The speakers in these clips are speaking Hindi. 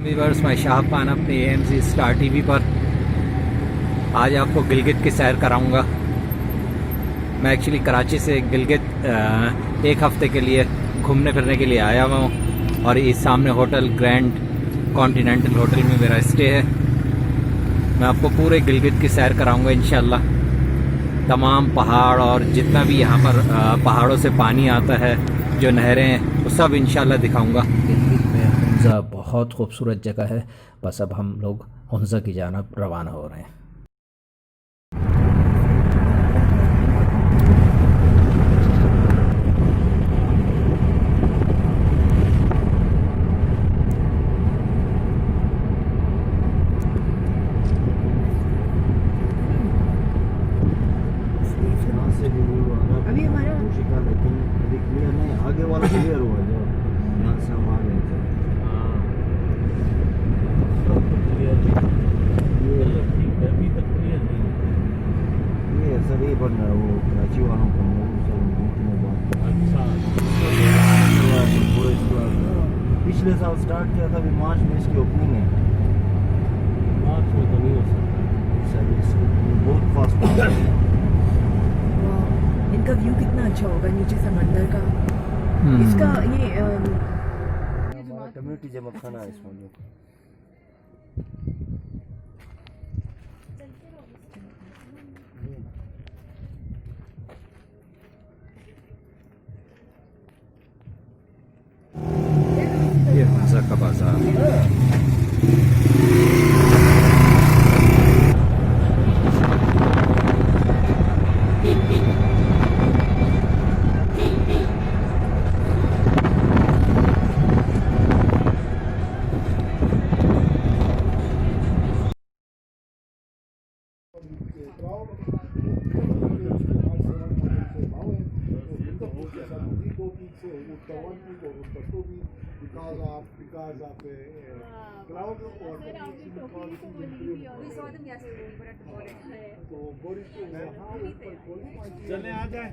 वीवर्स, मैं शाहब खान अपने AMC स्टार टीवी पर आज आपको गिलगित की सैर कराऊंगा। मैं एक्चुअली कराची से गिलगित एक हफ़्ते के लिए घूमने फिरने के लिए आया हुआ हूँ और इस सामने होटल ग्रैंड कॉन्टिनेंटल होटल में मेरा स्टे है। मैं आपको पूरे गिलगित की सैर कराऊंगा इंशाल्लाह। तमाम पहाड़ और जितना भी यहाँ पर पहाड़ों से पानी आता है, जो नहरें हैं, वो सब इंशाल्लाह दिखाऊंगा। गिलगित में हुंज़ा बहुत खूबसूरत जगह है। बस अब हम लोग हुंज़ा की जानब रवाना हो रहे हैं। अभी हमारा शिका, लेकिन अभी क्लियर नहीं, आगे वाला क्लियर हुआ जो यहाँ से हम आ गए थे। ये ऐसा नहीं बन रहा है, वो कराची वालों का सब बीच में बात। पिछले साल स्टार्ट किया था, अभी मार्च में इसकी ओपनिंग है। मार्च में तो नहीं हो सकता सर्विस, बहुत फास्ट है। इनका व्यू कितना अच्छा होगा नीचे समंदर का। इसका ये कम्युनिटी जमा खाना है इसमें जो। ये हुंज़ा का बाज़ार। Because of cloud or We saw them yesterday. We were at the border. तो बोरिस को वहाँ ऊपर कोई चले आ जाए।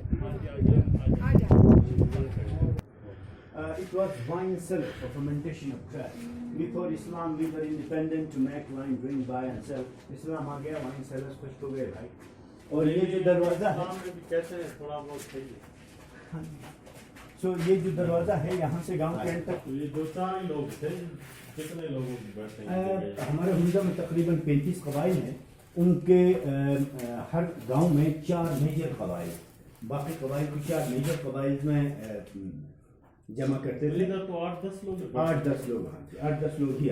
It was wine cellar for fermentation of grass. Before Islam, we were independent to make wine, drink, buy and sell. Islam आ गया, wine cellars कुछ तो गए भाई। और ये जो दरवाजा है, कैसे थोड़ा बहुत चाहिए। सो ये जो दरवाजा है यहाँ से गांव के एंड तक, तो ये दो चार ही लोग थे, कितने लोगों की बैठे हैं? हमारे हुंज़ा में तकरीबन 35 कबाइल हैं। उनके हर गांव में 4 मेजर कबाइल, बाकी कबाइल को 4 मेजर कबाइल में जमा करते थे। इधर तो 8-10 लोग हैं। 8-10 लोग, हाँ जी, 8-10 लोग ही।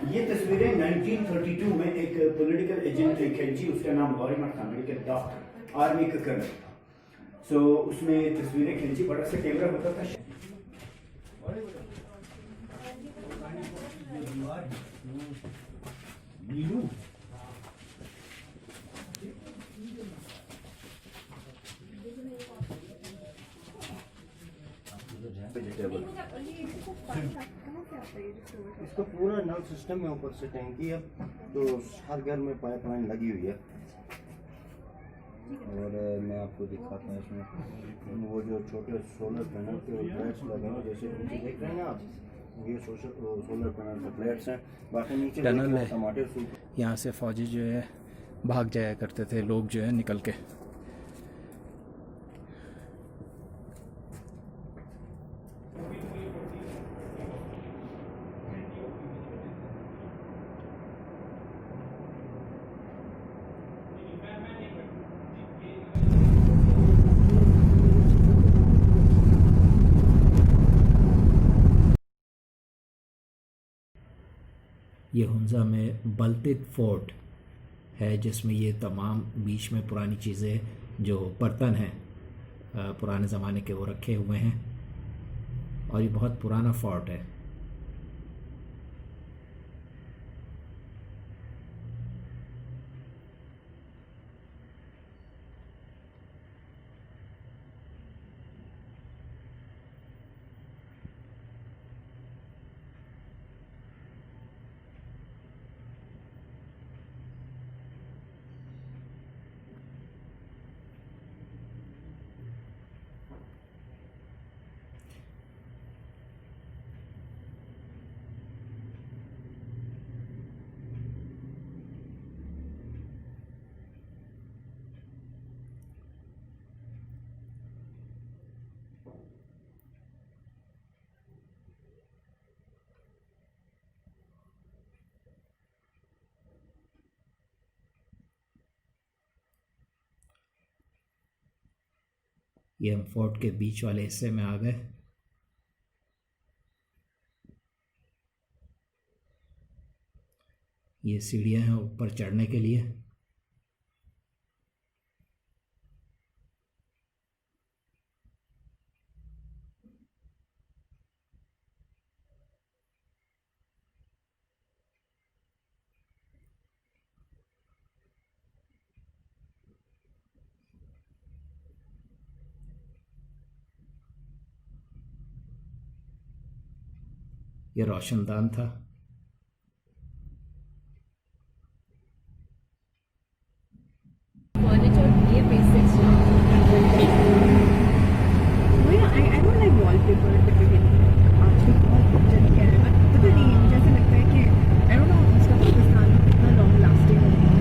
ये तस्वीरें 1932 में एक पॉलिटिकल एजेंट ने खींची, उसका नाम गौरीमठ था, मेडिकल डॉक्टर, आर्मी का कर्नल था। सो उसने तस्वीरें खींची, बड़ा सा कैमरा होता था। नीलू वेजिटेबल, इसका पूरा नल सिस्टम है, ऊपर से टैंकी है, तो हर घर में पाइपलाइन लगी हुई है। और मैं आपको दिखाता हूँ इसमें वो जो छोटे सोलर पैनल के प्लेट्स लगे हैं, जैसे नीचे देख रहे हैं आप, ये सोलर पैनल के प्लेट्स हैं। बाकी नीचे टनल है, टमाटर सूप। यहाँ से फौजी जो है भाग जाया करते थे लोग जो है निकल के। ये हुंज़ा में बल्टित फोर्ट है, जिसमें ये तमाम बीच में पुरानी चीज़ें, जो बर्तन हैं पुराने ज़माने के, वो रखे हुए हैं और ये बहुत पुराना फोर्ट है। ये हम फोर्ट के बीच वाले हिस्से में आ गए। ये सीढ़ियाँ हैं ऊपर चढ़ने के लिए। ये रोशनदान था। Furniture, ये basics हैं। Oh yeah, I don't like wallpaper typically. आजकल बहुत चल गया है, but पता नहीं जैसे लगता है कि I don't know उसका पाकिस्तान कितना long lasting होगा।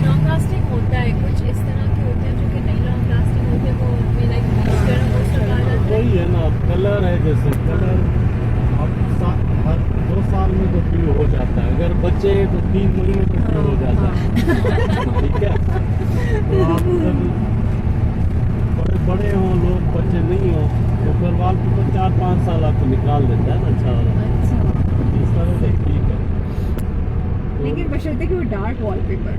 लॉन्ग लास्टिंग होता है, कुछ इस तरह के होते हैं जो कि नहीं लॉन्ग लास्टिंग होते, वो में लाइक यूज करना बहुत सवाल आता है। वही है ना, कलर है, जैसे कलर अब हर 2 साल में तो ब्लू हो जाता है, अगर बचे तो 3 महीने तक ब्लू हो जाता है। ठीक है, तो आप अगर बड़े बड़े हों लोग, बच्चे नहीं हों, तो फिर वॉलपेपर 4-5 साल आपको निकाल देता है ना अच्छा वाला। अच्छा, इस तरह से ठीक है। लेकिन बशर्ते कि वो डार्क वॉलपेपर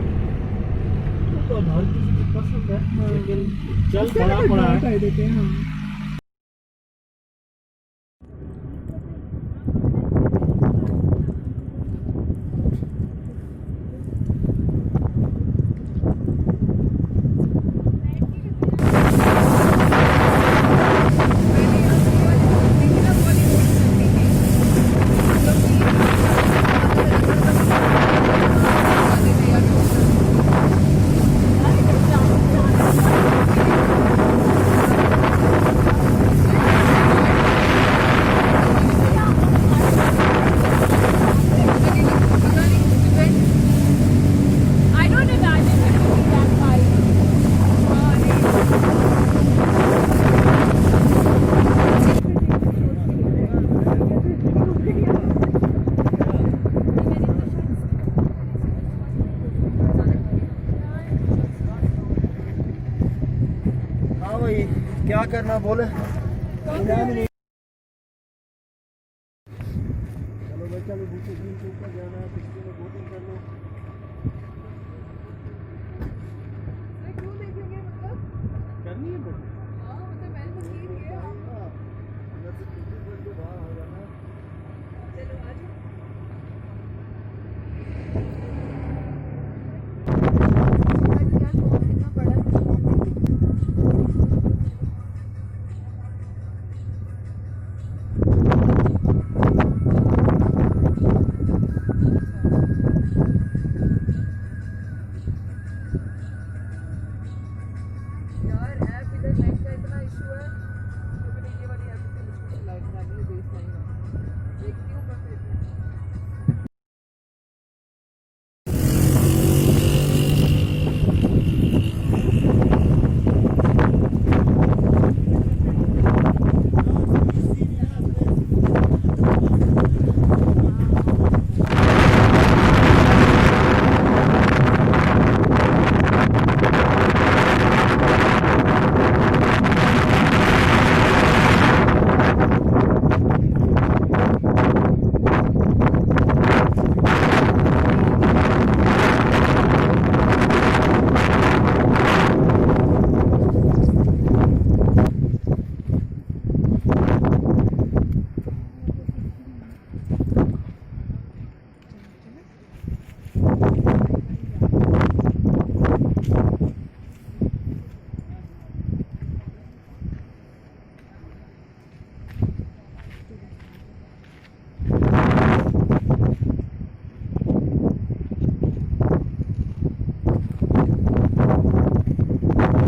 तो हर किसी को पसंद है, लेकिन चल उससे बड़ा ना बड़ा draw है। कर देते हैं। हाँ, I don't imagine it to be that high. हाँ भाई, क्या करना बोले। चलो बच्चा में दूसरे दिन के ऊपर जाना है, पिछले में बोटिंग कर लो। करनी है बोटिंग। अंदर से टिकट बन के बाहर हो जाना है। यार ऐप इधर नेट का इतना इशू है, तो फिर ये वाली ऐप पे मुझको लाइट डालनी है, बेस लाइन देखती हूँ मैं फिर।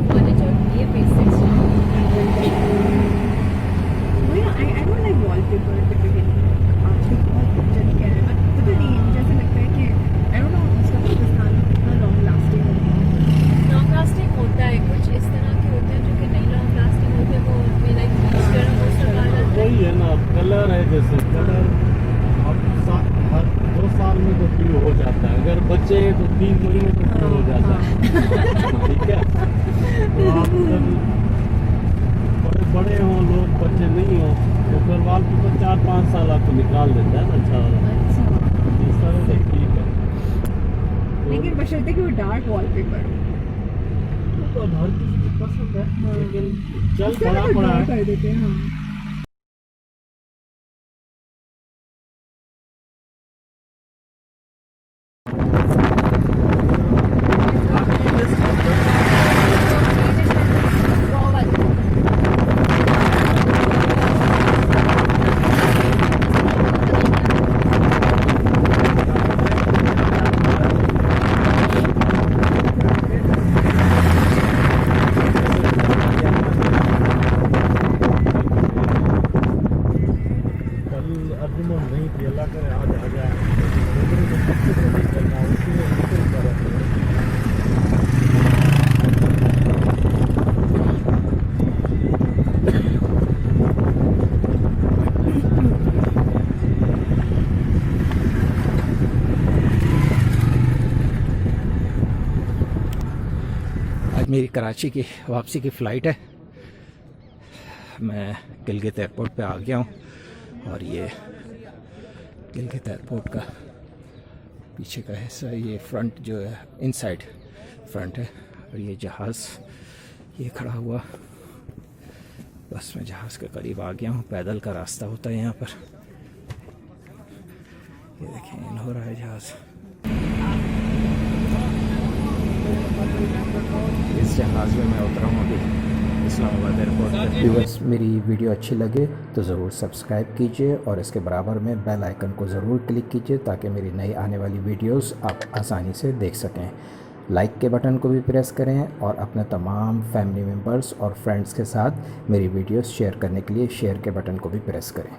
Furniture, ये basics हैं। Oh yeah, I don't like wallpaper typically. आजकल बहुत चल गया है, but पता नहीं जैसे लगता है कि I don't know उसका पाकिस्तान कितना long lasting होगा। लॉन्ग लास्टिंग होता है, कुछ इस तरह के होते हैं जो कि नहीं लॉन्ग लास्टिंग होते, वो में लाइक यूज करना बहुत सवाल आता है। वही है ना, कलर है, जैसे कलर अब हर 2 साल में तो ब्लू हो जाता है, अगर बचे तो 3 महीने तक ब्लू हो जाता है। ठीक है, तो आप बड़े हों लोग, बच्चे नहीं हों, तो फिर वॉलपेपर 4-5 साल आपको निकाल देता है ना अच्छा वाला। अच्छा इस तरह से ठीक है। लेकिन बशर्ते कि वो डार्क वॉलपेपर तो अब हर किसी की पसंद है, लेकिन चल उसका बड़ा भी पड़ा ड्रॉ है। कर देते हैं हाँ। कल अर्जुन नहीं थी, अल्लाह करे आज आ जाए। नहीं करना उसमें निकल कर आज मेरी कराची की वापसी की फ़्लाइट है। मैं गिलगित एयरपोर्ट पे आ गया हूँ और ये गिलगित एयरपोर्ट का पीछे का हिस्सा, ये फ्रंट जो है इनसाइड फ्रंट है, और ये जहाज़ ये खड़ा हुआ। बस मैं जहाज़ के करीब आ गया हूँ। पैदल का रास्ता होता है यहाँ पर। ये देखें इन हो रहा है जहाज़। इस जहाज़ में मैं उतरा हूँ अभी इस्लामाबाद एयरपोर्ट पर। व्यूअर्स, मेरी वीडियो अच्छी लगे तो ज़रूर सब्सक्राइब कीजिए और इसके बराबर में बेल आइकन को ज़रूर क्लिक कीजिए ताकि मेरी नई आने वाली वीडियोस आप आसानी से देख सकें। लाइक के बटन को भी प्रेस करें और अपने तमाम फैमिली मेम्बर्स और फ्रेंड्स के साथ मेरी वीडियोस शेयर करने के लिए शेयर के बटन को भी प्रेस करें।